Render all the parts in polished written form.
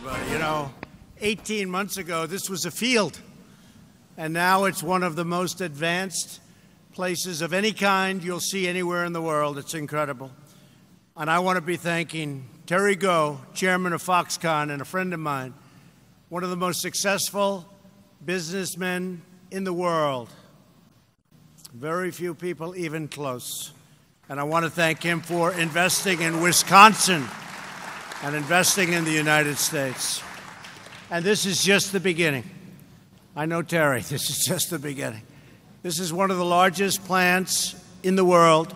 everybody. You know, 18 months ago, this was a field, and now it's one of the most advanced places of any kind you'll see anywhere in the world. It's incredible. And I want to be thanking Terry Gou, chairman of Foxconn and a friend of mine, one of the most successful businessmen in the world. Very few people even close. And I want to thank him for investing in Wisconsin and investing in the United States. And this is just the beginning. I know Terry, this is just the beginning. This is one of the largest plants in the world.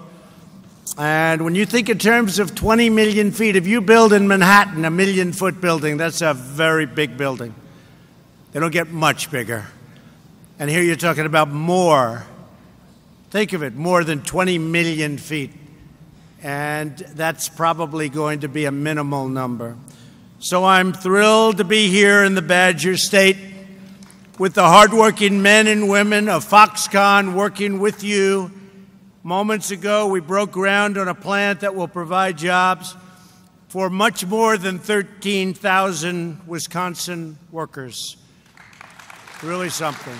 And when you think in terms of 20 million feet, if you build in Manhattan a million-foot building, that's a very big building. They don't get much bigger. And here you're talking about more. Think of it, more than 20 million feet. And that's probably going to be a minimal number. So I'm thrilled to be here in the Badger State with the hardworking men and women of Foxconn working with you. Moments ago, we broke ground on a plant that will provide jobs for much more than 13,000 Wisconsin workers. Really something.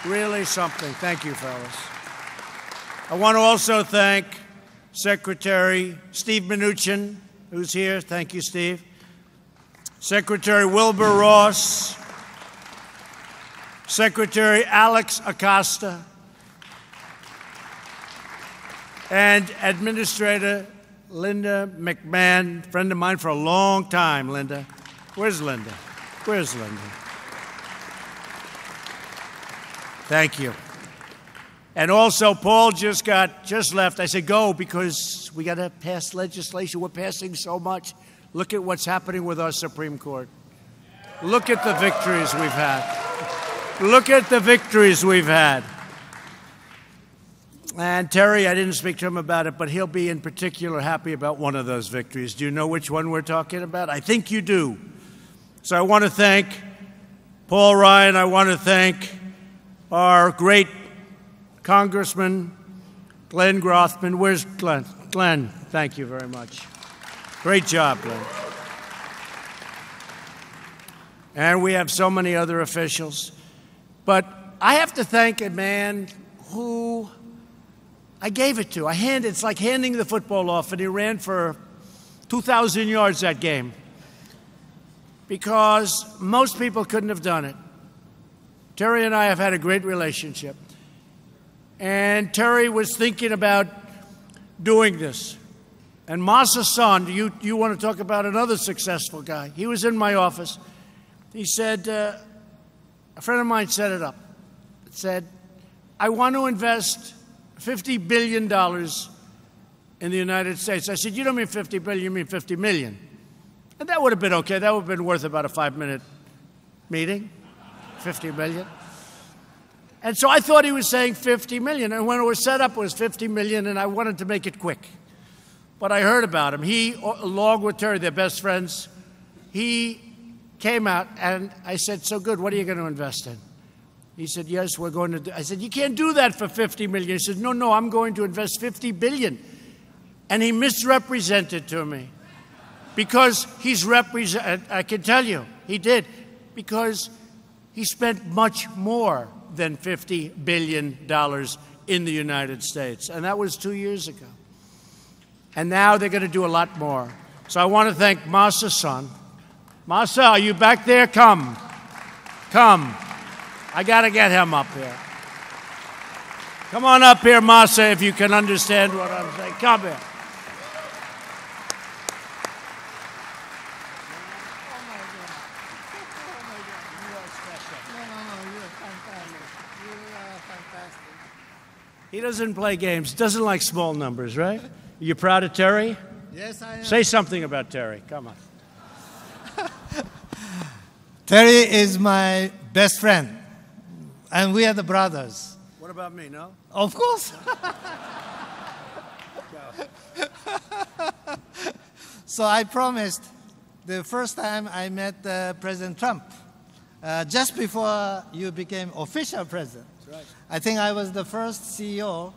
Really something. Thank you, fellas. I want to also thank Secretary Steve Mnuchin, who's here. Thank you, Steve. Secretary Wilbur Ross. Secretary Alex Acosta. And Administrator Linda McMahon, friend of mine for a long time, Linda. Where's Linda? Where's Linda? Thank you. And also, Paul just left. I said, go, because we got to pass legislation. We're passing so much. Look at what's happening with our Supreme Court. Look at the victories we've had. Look at the victories we've had. And Terry, I didn't speak to him about it, but he'll be in particular happy about one of those victories. Do you know which one we're talking about? I think you do. So I want to thank Paul Ryan. I want to thank our great Congressman Glenn Grothman. Where's Glenn? Glenn, thank you very much. Great job, Glenn. And we have so many other officials. But I have to thank a man who I gave it to. It's like handing the football off, and he ran for 2,000 yards that game. Because most people couldn't have done it. Terry and I have had a great relationship. And Terry was thinking about doing this. And Masa Son, you want to talk about another successful guy. He was in my office. He said, a friend of mine set it up. It said, I want to invest $50 billion in the United States. I said, you don't mean 50 billion, you mean 50 million. And that would have been okay. That would have been worth about a 5-minute meeting, 50 million. And so I thought he was saying 50 million. And when it was set up, it was 50 million, and I wanted to make it quick. But I heard about him. He, along with Terry, they're best friends, he came out, and I said, so good, what are you going to invest in? He said, yes, we're going to do. I said, you can't do that for 50 million. He said, no, I'm going to invest 50 billion. And he misrepresented to me. Because I can tell you, he did. Because he spent much more than $50 billion in the United States. And that was 2 years ago. And now they're going to do a lot more. So I want to thank Masa Son. Masa, are you back there? Come. Come. I got to get him up here. Come on up here, Masa, if you can understand what I'm saying. Come here. He doesn't play games, doesn't like small numbers, right? Are you proud of Terry? Yes, I am. Say something about Terry. Come on. Terry is my best friend, and we are the brothers. What about me, no? Of course. So I promised the first time I met President Trump, just before you became official president. That's right. I think I was the first CEO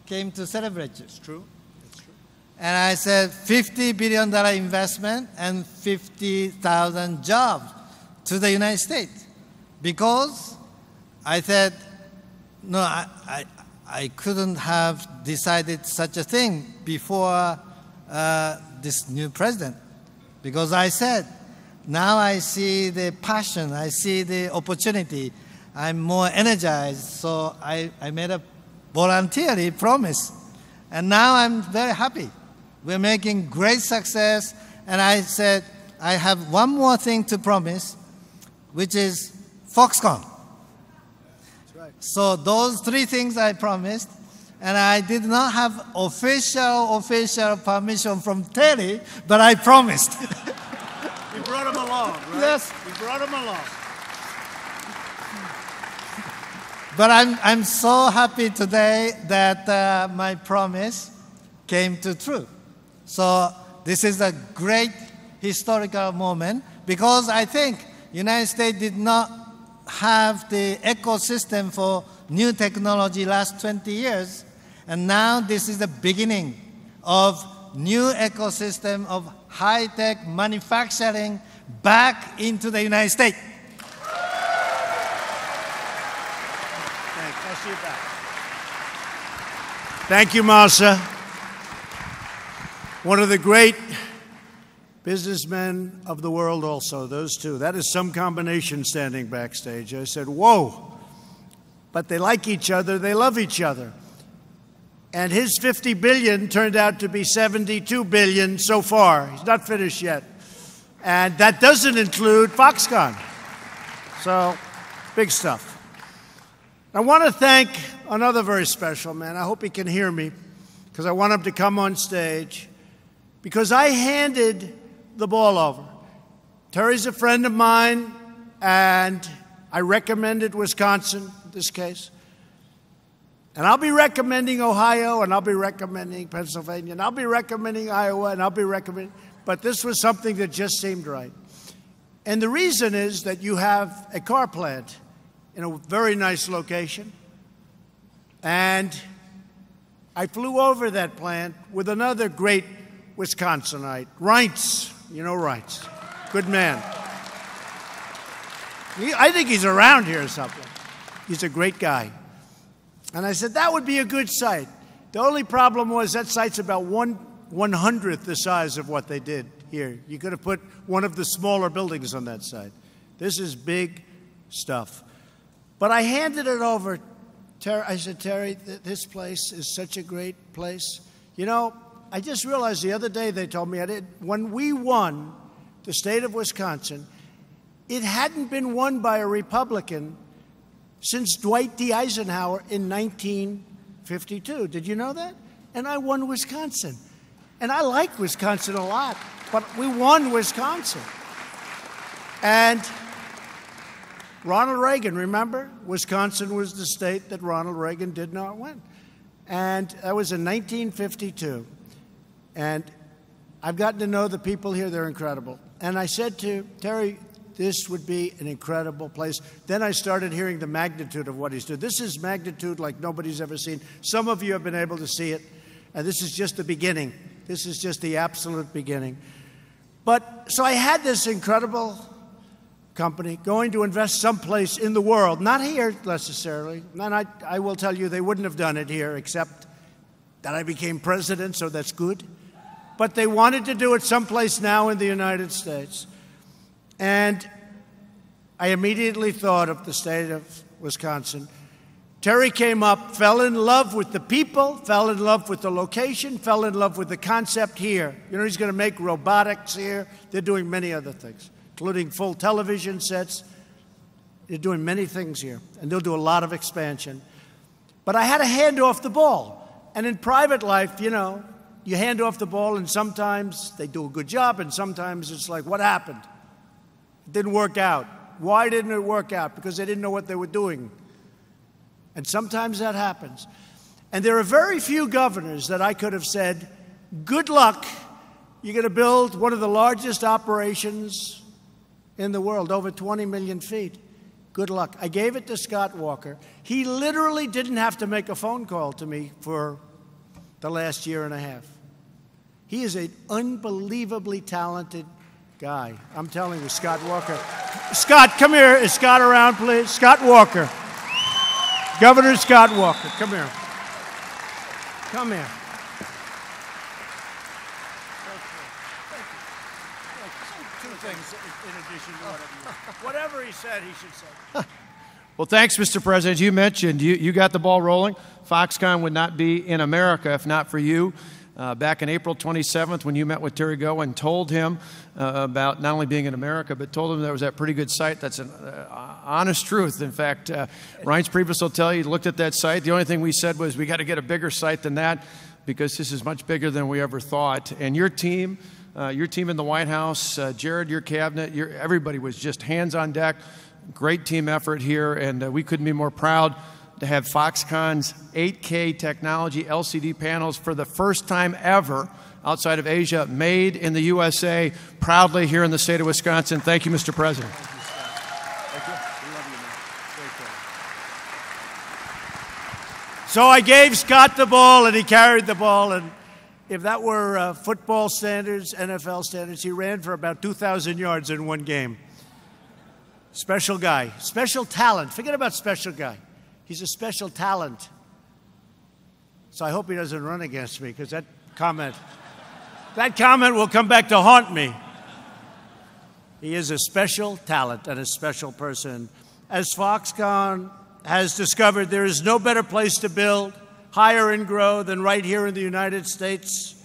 came to celebrate you. It's true. It's true. And I said $50 billion investment and 50,000 jobs to the United States. Because I said, no, I couldn't have decided such a thing before this new president. Because I said, now I see the passion, I see the opportunity, I'm more energized, so I made a voluntary promise. And now I'm very happy. We're making great success, and I said, I have one more thing to promise, which is Foxconn. That's right. So those three things I promised, and I did not have official permission from Terry, but I promised. You brought him along, right? Yes. You brought him along. But I'm so happy today that my promise came to true. So this is a great historical moment because I think United States did not have the ecosystem for new technology last 20 years. And now this is the beginning of new ecosystem of high-tech manufacturing back into the United States. Thanks. I'll see you back. Thank you, Masa. One of the great businessmen of the world also, those two. That is some combination standing backstage. I said, whoa. But they like each other. They love each other. And his 50 billion turned out to be 72 billion so far. He's not finished yet. And that doesn't include Foxconn. So, big stuff. I want to thank another very special man. I hope he can hear me because I want him to come on stage because I handed the ball over. Terry's a friend of mine, and I recommended Wisconsin in this case. And I'll be recommending Ohio, and I'll be recommending Pennsylvania, and I'll be recommending Iowa, and I'll be recommending, but this was something that just seemed right. And the reason is that you have a car plant in a very nice location, and I flew over that plant with another great Wisconsinite, Reince. You know Reince. Good man. I think he's around here or something. He's a great guy. And I said, that would be a good site. The only problem was that site's about 1/100th the size of what they did here. You could have put one of the smaller buildings on that site. This is big stuff. But I handed it over. I said, Terry, this place is such a great place. You know, I just realized the other day they told me when we won the state of Wisconsin, it hadn't been won by a Republican since Dwight D. Eisenhower in 1952. Did you know that? And I won Wisconsin. And I like Wisconsin a lot, but we won Wisconsin. And Ronald Reagan, remember? Wisconsin was the state that Ronald Reagan did not win. And that was in 1952. And I've gotten to know the people here. They're incredible. And I said to Terry, this would be an incredible place. Then I started hearing the magnitude of what he's doing. This is magnitude like nobody's ever seen. Some of you have been able to see it. And this is just the beginning. This is just the absolute beginning. But so I had this incredible company going to invest someplace in the world, not here necessarily. And I will tell you they wouldn't have done it here except that I became president, so that's good. But they wanted to do it someplace now in the United States. And I immediately thought of the state of Wisconsin. Terry came up, fell in love with the people, fell in love with the location, fell in love with the concept here. You know, he's going to make robotics here. They're doing many other things, including full television sets. They're doing many things here, and they'll do a lot of expansion. But I had to hand off the ball. And in private life, you know, you hand off the ball, and sometimes they do a good job, and sometimes it's like, what happened? It didn't work out. Why didn't it work out? Because they didn't know what they were doing. And sometimes that happens. And there are very few governors that I could have said, good luck, you're going to build one of the largest operations in the world, over 20 million feet. Good luck. I gave it to Scott Walker. He literally didn't have to make a phone call to me for the last year and a half. He is an unbelievably talented guy. I'm telling you, Scott Walker. Scott, come here. Is Scott around, please? Scott Walker. Governor Scott Walker, come here. Come here. Two things in addition to whatever he said, he should say. Well, thanks, Mr. President. You mentioned you got the ball rolling. Foxconn would not be in America if not for you. Back on April 27th, when you met with Terry Goh and told him about not only being in America, but told him there was that pretty good site. That's an honest truth. In fact, Reince Priebus will tell you, he looked at that site. The only thing we said was we got to get a bigger site than that because this is much bigger than we ever thought. And your team in the White House, Jared, your cabinet, everybody was just hands on deck. Great team effort here, and we couldn't be more proud to have Foxconn's 8K technology LCD panels for the first time ever outside of Asia, made in the USA, proudly here in the state of Wisconsin. Thank you, Mr. President. Thank you, Scott. Thank you. We love you, man. Very cool. So I gave Scott the ball, and he carried the ball, and if that were football standards, NFL standards, he ran for about 2,000 yards in one game. Special guy. Special talent. Forget about special guy. He's a special talent. So I hope he doesn't run against me, because that comment will come back to haunt me. He is a special talent and a special person. As Foxconn has discovered, there is no better place to build, hire, and grow than right here in the United States.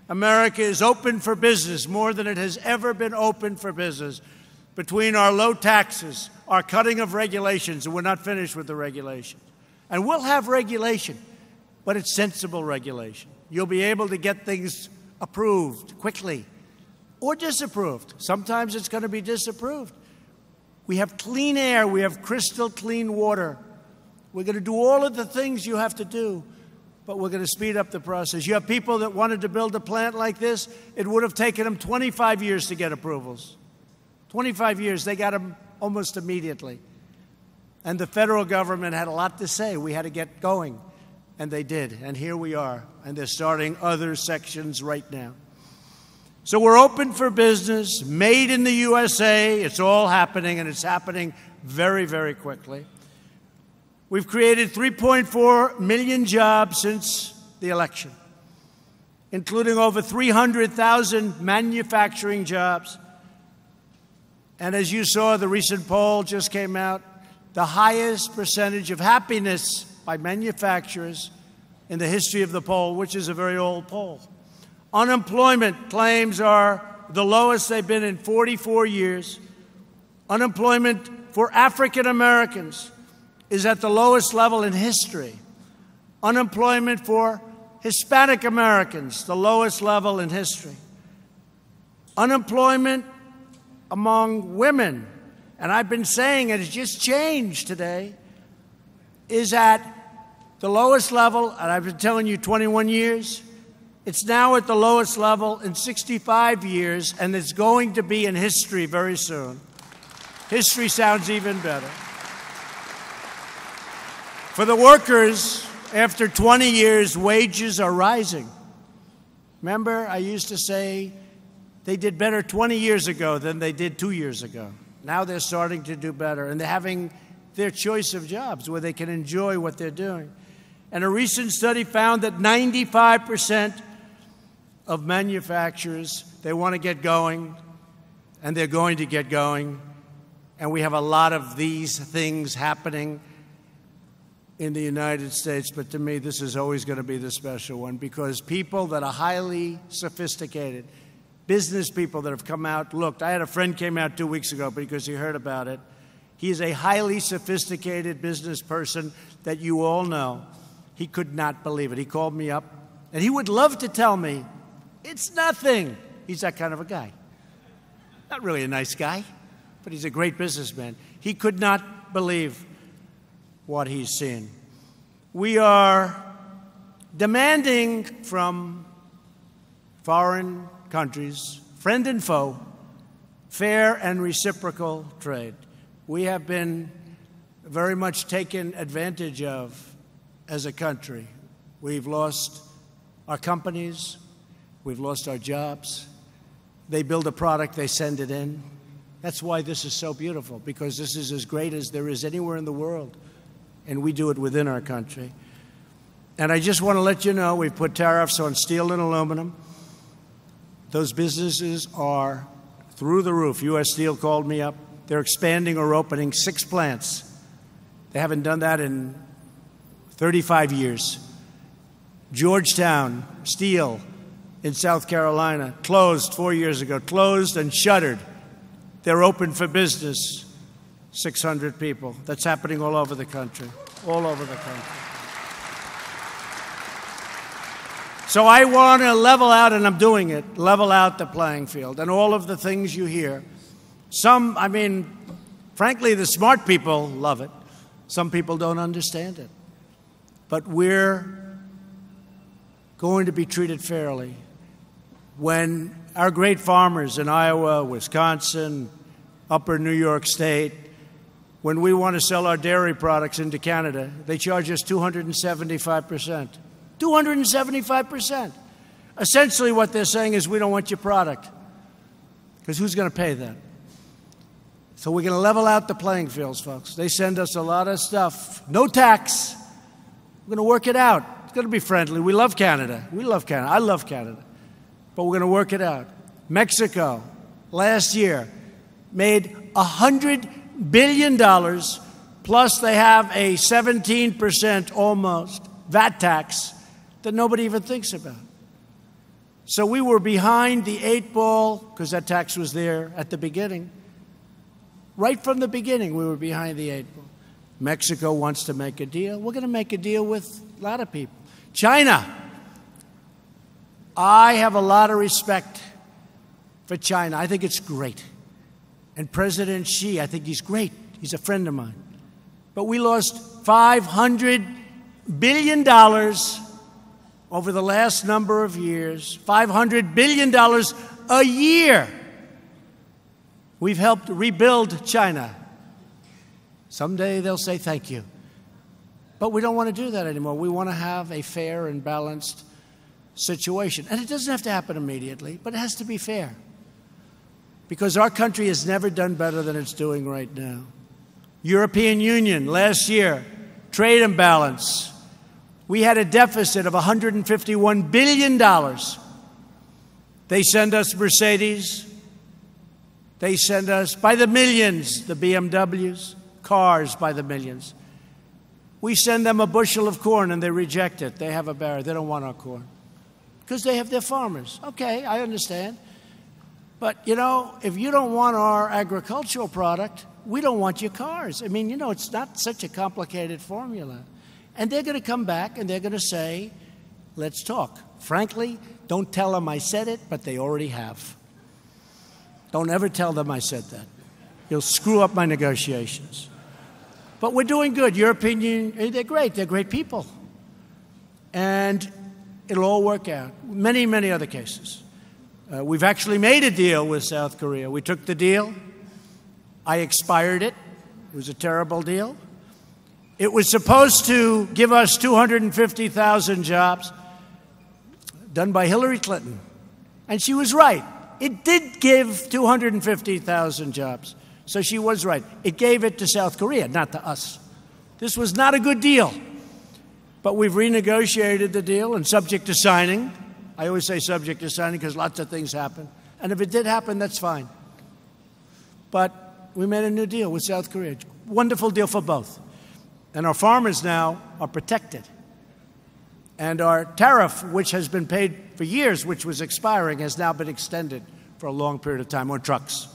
America is open for business more than it has ever been open for business. Between our low taxes, our cutting of regulations, and we're not finished with the regulation. And we'll have regulation, but it's sensible regulation. You'll be able to get things approved quickly or disapproved. Sometimes it's going to be disapproved. We have clean air. We have crystal clean water. We're going to do all of the things you have to do, but we're going to speed up the process. You have people that wanted to build a plant like this. It would have taken them 25 years to get approvals. 25 years, they got them almost immediately. And the federal government had a lot to say. We had to get going, and they did. And here we are, and they're starting other sections right now. So we're open for business, made in the USA. It's all happening, and it's happening very, very quickly. We've created 3.4 million jobs since the election, including over 300,000 manufacturing jobs. And as you saw, the recent poll just came out, the highest percentage of happiness by manufacturers in the history of the poll, which is a very old poll. Unemployment claims are the lowest they've been in 44 years. Unemployment for African Americans is at the lowest level in history. Unemployment for Hispanic Americans, the lowest level in history. Unemployment among women, and I've been saying it, it's just changed today, is at the lowest level, and I've been telling you 21 years. It's now at the lowest level in 65 years, and it's going to be in history very soon. History sounds even better. For the workers, after 20 years, wages are rising. Remember, I used to say they did better 20 years ago than they did 2 years ago. Now they're starting to do better, and they're having their choice of jobs where they can enjoy what they're doing. And a recent study found that 95% of manufacturers, they want to get going, and they're going to get going. And we have a lot of these things happening in the United States, but to me, this is always going to be the special one, because people that are highly sophisticated, business people that have come out, looked. I had a friend came out 2 weeks ago because he heard about it. He is a highly sophisticated business person that you all know. He could not believe it. He called me up, and he would love to tell me, it's nothing. He's that kind of a guy. Not really a nice guy, but he's a great businessman. He could not believe what he's seen. We are demanding from foreign countries, friend and foe, fair and reciprocal trade. We have been very much taken advantage of as a country. We've lost our companies. We've lost our jobs. They build a product, they send it in. That's why this is so beautiful, because this is as great as there is anywhere in the world, and we do it within our country. And I just want to let you know, we've put tariffs on steel and aluminum. Those businesses are through the roof. U.S. Steel called me up. They're expanding or opening 6 plants. They haven't done that in 35 years. Georgetown Steel in South Carolina closed 4 years ago, closed and shuttered. They're open for business, 600 people. That's happening all over the country, all over the country. So I want to level out, and I'm doing it, level out the playing field. And all of the things you hear, some, I mean, frankly, the smart people love it. Some people don't understand it. But we're going to be treated fairly. When our great farmers in Iowa, Wisconsin, upper New York State, when we want to sell our dairy products into Canada, they charge us 275%. 275%. Essentially what they're saying is we don't want your product, because who's going to pay that? So we're going to level out the playing fields, folks. They send us a lot of stuff. No tax. We're going to work it out. It's going to be friendly. We love Canada. We love Canada. I love Canada. But we're going to work it out. Mexico, last year, made $100 billion, plus they have a 17% almost VAT tax that nobody even thinks about. So we were behind the 8 ball, because that tax was there at the beginning. Right from the beginning, we were behind the 8 ball. Mexico wants to make a deal. We're going to make a deal with a lot of people. China. I have a lot of respect for China. I think it's great. And President Xi, I think he's great. He's a friend of mine. But we lost $500 billion over the last number of years. $500 billion a year. We've helped rebuild China. Someday they'll say thank you. But we don't want to do that anymore. We want to have a fair and balanced situation. And it doesn't have to happen immediately, but it has to be fair. Because our country has never done better than it's doing right now. European Union, last year, trade imbalance. We had a deficit of $151 billion. They send us Mercedes. They send us, by the millions, the BMWs, cars by the millions. We send them a bushel of corn and they reject it. They have a barrier. They don't want our corn. Because they have their farmers. Okay, I understand. But, you know, if you don't want our agricultural product, we don't want your cars. I mean, you know, it's not such a complicated formula. And they're going to come back and they're going to say, let's talk. Frankly, don't tell them I said it, but they already have. Don't ever tell them I said that. You'll screw up my negotiations. But we're doing good. European Union, they're great. They're great people. And it'll all work out. Many, many other cases. We've actually made a deal with South Korea. We took the deal. I expired it. It was a terrible deal. It was supposed to give us 250,000 jobs, done by Hillary Clinton. And she was right. It did give 250,000 jobs. So she was right. It gave it to South Korea, not to us. This was not a good deal. But we've renegotiated the deal, and subject to signing. I always say subject to signing because lots of things happen. And if it did happen, that's fine. But we made a new deal with South Korea. Wonderful deal for both. And our farmers now are protected. And our tariff, which has been paid for years, which was expiring, has now been extended for a long period of time on trucks.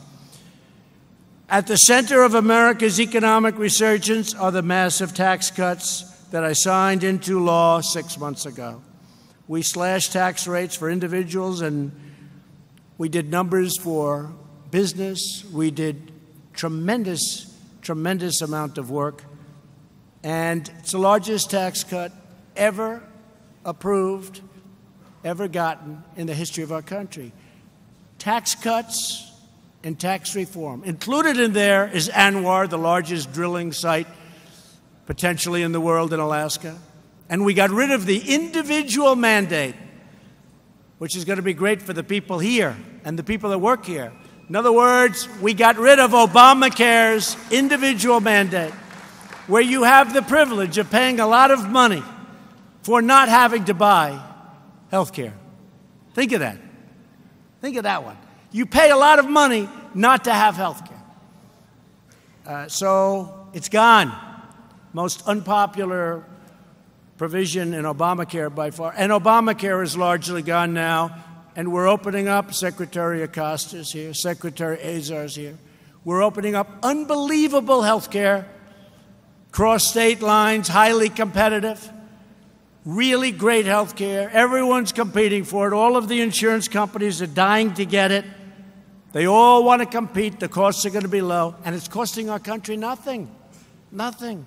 At the center of America's economic resurgence are the massive tax cuts that I signed into law 6 months ago. We slashed tax rates for individuals, and we did numbers for business. We did tremendous amount of work. And it's the largest tax cut ever approved, ever gotten in the history of our country. Tax cuts and tax reform. Included in there is Anwar, the largest drilling site potentially in the world in Alaska. And we got rid of the individual mandate. which is going to be great for the people here and the people that work here. In other words, we got rid of Obamacare's individual mandate, where you have the privilege of paying a lot of money for not having to buy health care. Think of that. Think of that one. You pay a lot of money not to have health care. So it's gone. Most unpopular provision in Obamacare by far. And Obamacare is largely gone now. And we're opening up, Secretary Acosta's here, Secretary Azar's here. We're opening up unbelievable health care, cross state lines, highly competitive, really great health care. Everyone's competing for it. All of the insurance companies are dying to get it. They all want to compete. The costs are going to be low. And it's costing our country nothing. Nothing.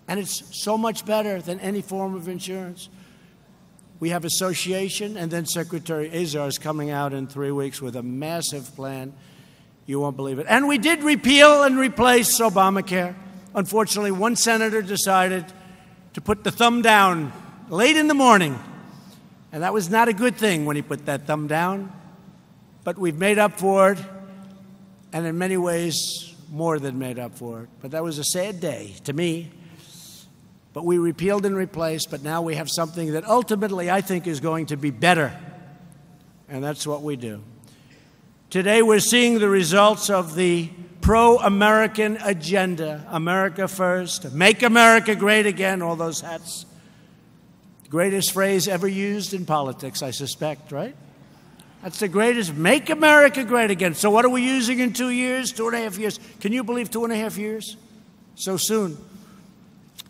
And it's so much better than any form of insurance. We have association, and then Secretary Azar is coming out in 3 weeks with a massive plan. You won't believe it. And we did repeal and replace Obamacare. Unfortunately, one senator decided to put the thumb down late in the morning. And that was not a good thing when he put that thumb down. But we've made up for it, and in many ways, more than made up for it. But that was a sad day to me. But we repealed and replaced, but now we have something that ultimately I think is going to be better. And that's what we do. Today we're seeing the results of the pro-American agenda. America first, make America great again, all those hats. Greatest phrase ever used in politics, I suspect, right? That's the greatest, make America great again. So what are we using in 2 years, 2.5 years? Can you believe 2.5 years? So soon.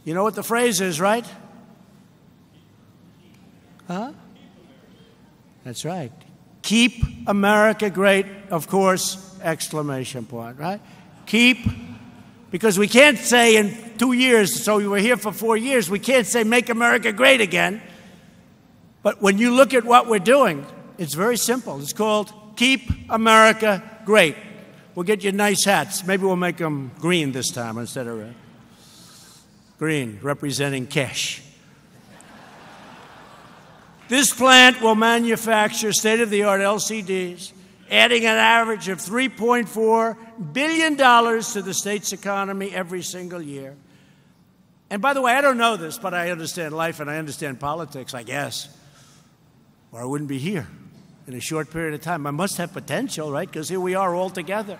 You know what the phrase is, right? Huh? That's right. Keep America great, of course, exclamation point, right? Keep, because we can't say in 2 years, so we were here for 4 years, we can't say make America great again. But when you look at what we're doing, it's very simple. It's called Keep America Great. We'll get you nice hats. Maybe we'll make them green this time instead of red. Green, representing cash. This plant will manufacture state-of-the-art LCDs, adding an average of $3.4 billion to the state's economy every single year. And by the way, I don't know this, but I understand life and I understand politics, I guess, or I wouldn't be here in a short period of time. I must have potential, right? Because here we are all together.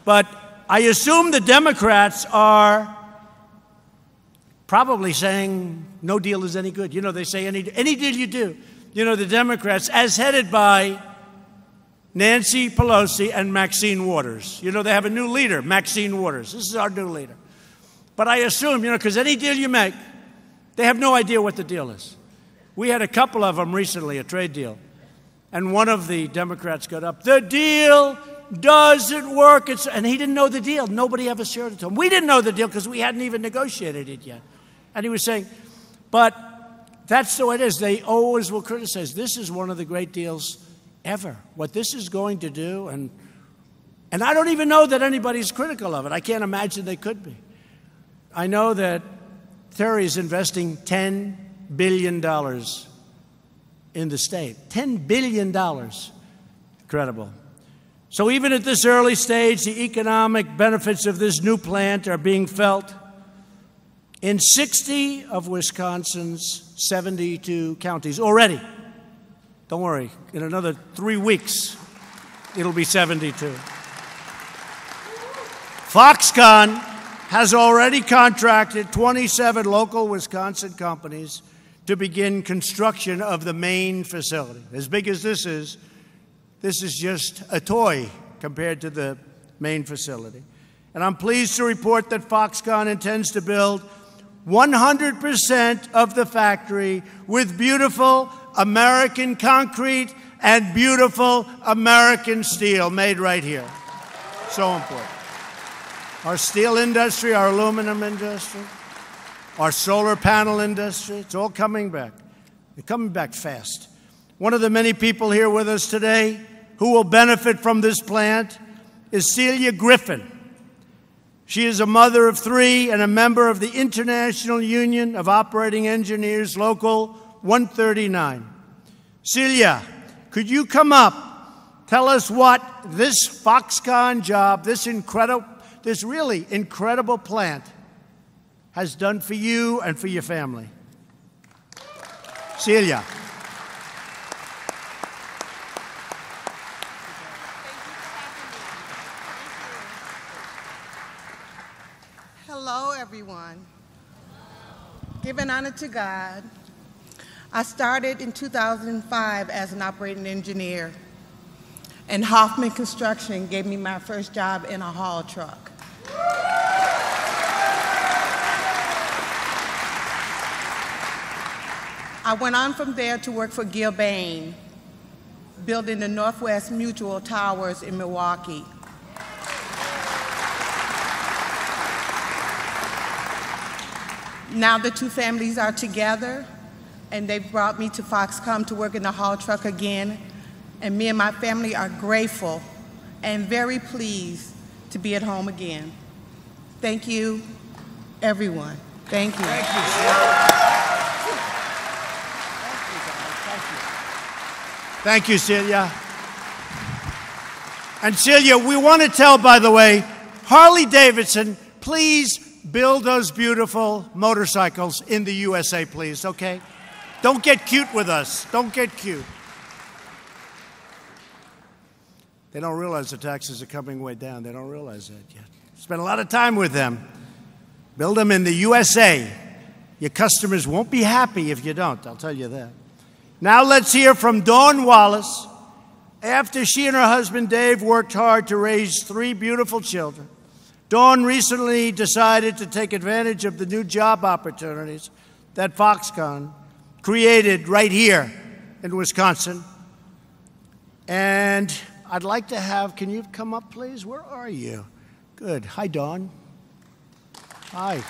But I assume the Democrats are probably saying no deal is any good. You know, they say any deal you do. You know, the Democrats, as headed by Nancy Pelosi and Maxine Waters. You know, they have a new leader, Maxine Waters. This is our new leader. But I assume, you know, because any deal you make, they have no idea what the deal is. We had a couple of them recently, a trade deal. And one of the Democrats got up, the deal doesn't work. And he didn't know the deal. Nobody ever shared it to him. We didn't know the deal because we hadn't even negotiated it yet. And he was saying, but that's the way it is. They always will criticize. This is one of the great deals ever. What this is going to do, and I don't even know that anybody's critical of it. I can't imagine they could be. I know that Terry is investing $10 billion in the state. $10 billion. Incredible. So even at this early stage, the economic benefits of this new plant are being felt in 60 of Wisconsin's 72 counties already. Don't worry, in another 3 weeks, it'll be 72. Foxconn has already contracted 27 local Wisconsin companies to begin construction of the main facility. As big as this is just a toy compared to the main facility. And I'm pleased to report that Foxconn intends to build 100% of the factory with beautiful American concrete and beautiful American steel made right here. So important. Our steel industry, our aluminum industry, our solar panel industry, it's all coming back. They're coming back fast. One of the many people here with us today who will benefit from this plant is Celia Griffin. She is a mother of 3 and a member of the International Union of Operating Engineers, Local 139. Celia, could you come up, tell us what this Foxconn job, this really incredible plant has done for you and for your family? Celia. Hello, everyone. Giving honor to God, I started in 2005 as an operating engineer, and Hoffman Construction gave me my first job in a haul truck. I went on from there to work for Gilbane, building the Northwest Mutual Towers in Milwaukee. Now the two families are together, and they've brought me to Foxconn to work in the haul truck again, and me and my family are grateful and very pleased to be at home again. Thank you, everyone. Thank you. Thank you, Celia. Thank you, Celia. And Celia, we want to tell, by the way, Harley Davidson, please build those beautiful motorcycles in the USA, please, okay? Don't get cute with us. Don't get cute. They don't realize the taxes are coming way down. They don't realize that yet. Spend a lot of time with them. Build them in the USA. Your customers won't be happy if you don't, I'll tell you that. Now let's hear from Dawn Wallace. After she and her husband Dave worked hard to raise 3 beautiful children, Dawn recently decided to take advantage of the new job opportunities that Foxconn created right here in Wisconsin. And I'd like to have, can you come up, please? Where are you? Good. Hi, Dawn. Hi.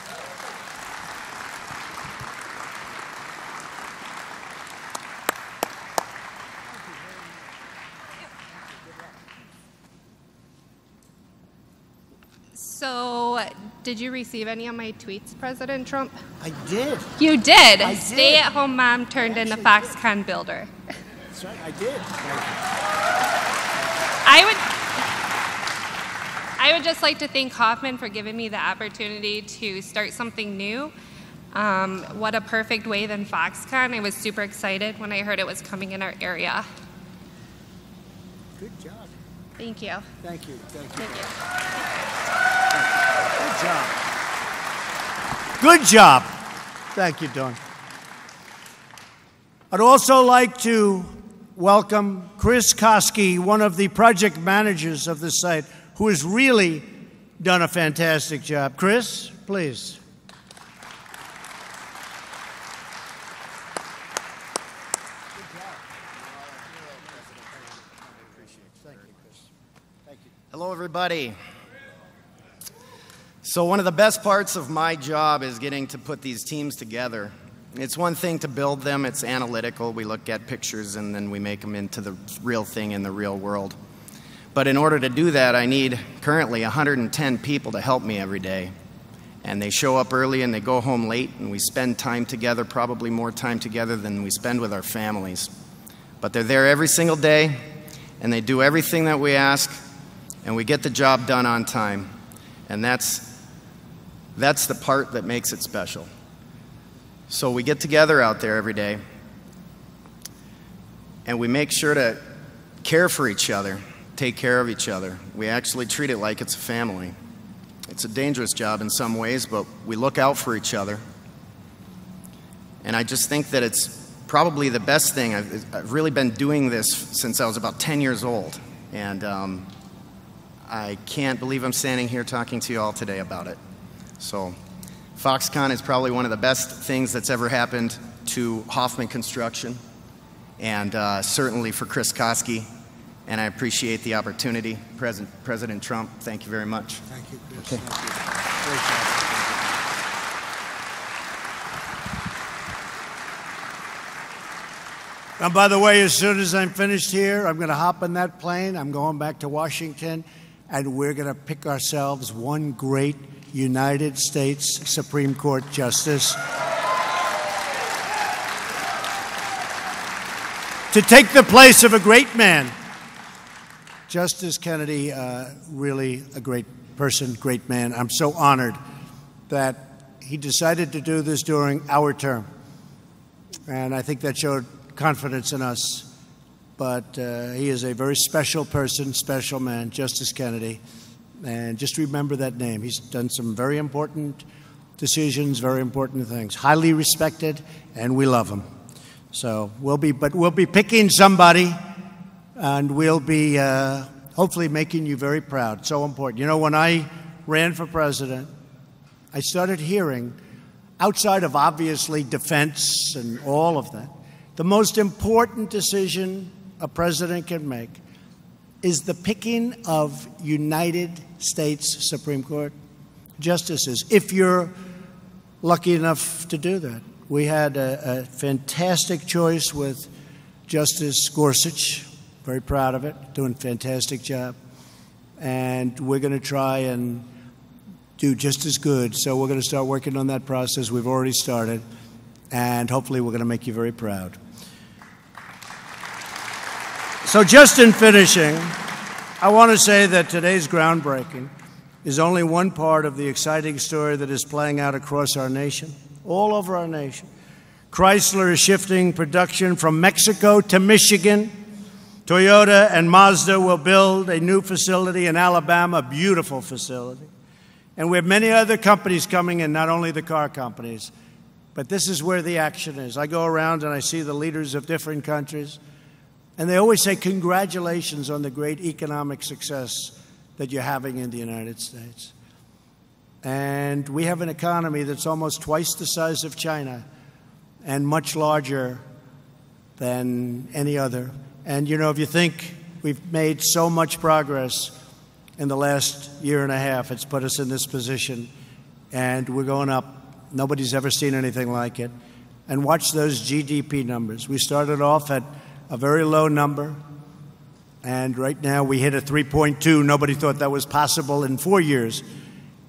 So, did you receive any of my tweets, President Trump? I did. You did? I did. Stay-at-home mom turned into Foxconn builder. That's right, I did. I would just like to thank Hoffman for giving me the opportunity to start something new. What a perfect way than Foxconn. I was super excited when I heard it was coming in our area. Good job. Thank you. Thank you. Thank you. Thank you. Good job. Good job. Thank you, Dawn. I'd also like to welcome Chris Koski, one of the project managers of this site, who has really done a fantastic job. Chris, please. Hello, everybody. So one of the best parts of my job is getting to put these teams together. It's one thing to build them. It's analytical. We look at pictures and then we make them into the real thing in the real world. But in order to do that, I need currently 110 people to help me every day. And they show up early and they go home late, and we spend time together, probably more time together than we spend with our families. But they're there every single day, and they do everything that we ask, and we get the job done on time. And that's the part that makes it special. So we get together out there every day, and we make sure to care for each other, take care of each other. We actually treat it like it's a family. It's a dangerous job in some ways, but we look out for each other. And I just think that it's probably the best thing. I've really been doing this since I was about 10 years old. And I can't believe I'm standing here talking to you all today about it. So Foxconn is probably one of the best things that's ever happened to Hoffman Construction, and certainly for Chris Koski. And I appreciate the opportunity. President Trump, thank you very much. Thank you, Chris. Okay. Thank you. Great job. And by the way, as soon as I'm finished here, I'm going to hop in that plane. I'm going back to Washington, and we're going to pick ourselves one great United States Supreme Court justice. to take the place of a great man. Justice Kennedy, really a great person, great man. I'm so honored that he decided to do this during our term. And I think that showed confidence in us. But he is a very special person, special man, Justice Kennedy. And just remember that name. He's done some very important decisions, very important things. Highly respected, and we love him. So we'll be picking somebody, and we'll be hopefully making you very proud. So important. You know, when I ran for president, I started hearing, outside of obviously defense and all of that, the most important decision a president can make is the picking of United States Supreme Court justices, if you're lucky enough to do that. We had a fantastic choice with Justice Gorsuch, very proud of it, doing a fantastic job. And we're going to try and do just as good. So we're going to start working on that process. We've already started. And hopefully we're going to make you very proud. So just in finishing, I want to say that today's groundbreaking is only one part of the exciting story that is playing out across our nation, all over our nation. Chrysler is shifting production from Mexico to Michigan. Toyota and Mazda will build a new facility in Alabama, a beautiful facility. And we have many other companies coming in, not only the car companies, but this is where the action is. I go around and I see the leaders of different countries, and they always say, congratulations on the great economic success that you're having in the United States. And we have an economy that's almost twice the size of China and much larger than any other. And, you know, if you think we've made so much progress in the last year and a half, it's put us in this position, and we're going up. Nobody's ever seen anything like it. And watch those GDP numbers. We started off at a very low number, and right now we hit a 3.2. Nobody thought that was possible in 4 years,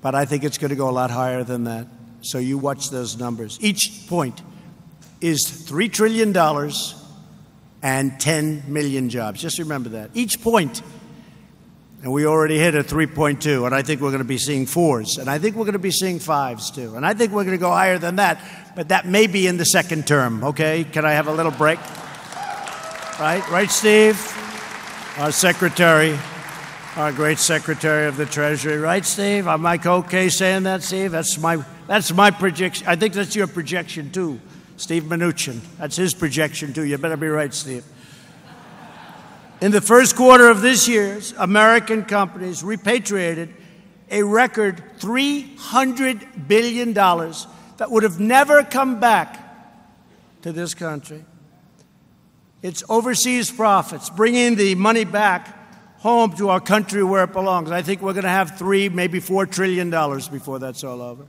but I think it's going to go a lot higher than that. So you watch those numbers. Each point is $3 trillion and 10 million jobs. Just remember that. Each point. And we already hit a 3.2, and I think we're going to be seeing 4s, and I think we're going to be seeing 5s too, and I think we're going to go higher than that, but that may be in the second term, okay? Can I have a little break? Right, Steve? Our secretary, our great Secretary of the Treasury. Right, Steve? Am I okay saying that, Steve? That's my projection. I think that's your projection too, Steve Mnuchin. That's his projection too. You better be right, Steve. In the first quarter of this year, American companies repatriated a record $300 billion that would have never come back to this country. It's overseas profits, bringing the money back home to our country where it belongs. I think we're going to have $3, maybe $4 trillion before that's all over.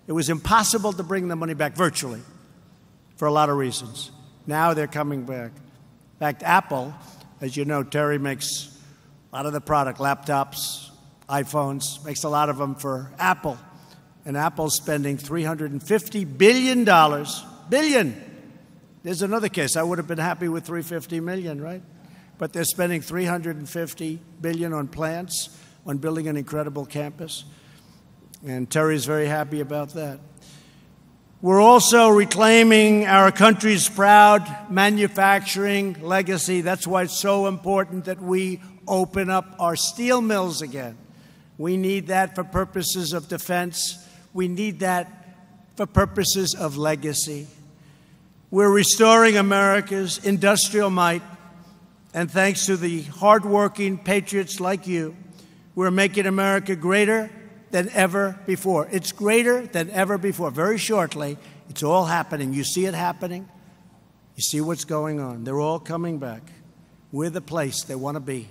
It was impossible to bring the money back virtually for a lot of reasons. Now they're coming back. In fact, Apple, as you know, Terry makes a lot of the product, laptops, iPhones, makes a lot of them for Apple. And Apple's spending $350 billion. Billion. There's another case. I would have been happy with $350 million, right? But they're spending $350 billion on plants, on building an incredible campus. And Terry's very happy about that. We're also reclaiming our country's proud manufacturing legacy. That's why it's so important that we open up our steel mills again. We need that for purposes of defense. We need that for purposes of legacy. We're restoring America's industrial might, and thanks to the hardworking patriots like you, we're making America greater than ever before. It's greater than ever before. Very shortly, it's all happening. You see it happening. You see what's going on. They're all coming back. We're the place they want to be.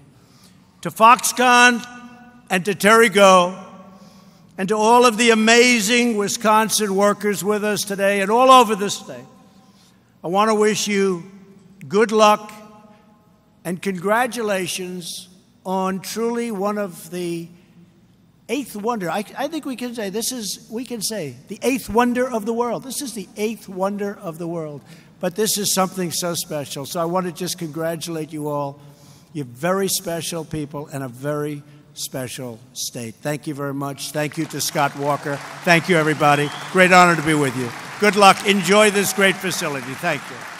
To Foxconn and to Terry Go, and to all of the amazing Wisconsin workers with us today and all over the state, I want to wish you good luck and congratulations on truly one of the eighth wonder. I think we can say the eighth wonder of the world. This is the eighth wonder of the world. But this is something so special. So I want to just congratulate you all. You're very special people and a very special state. Thank you very much. Thank you to Scott Walker. Thank you, everybody. Great honor to be with you. Good luck. Enjoy this great facility. Thank you.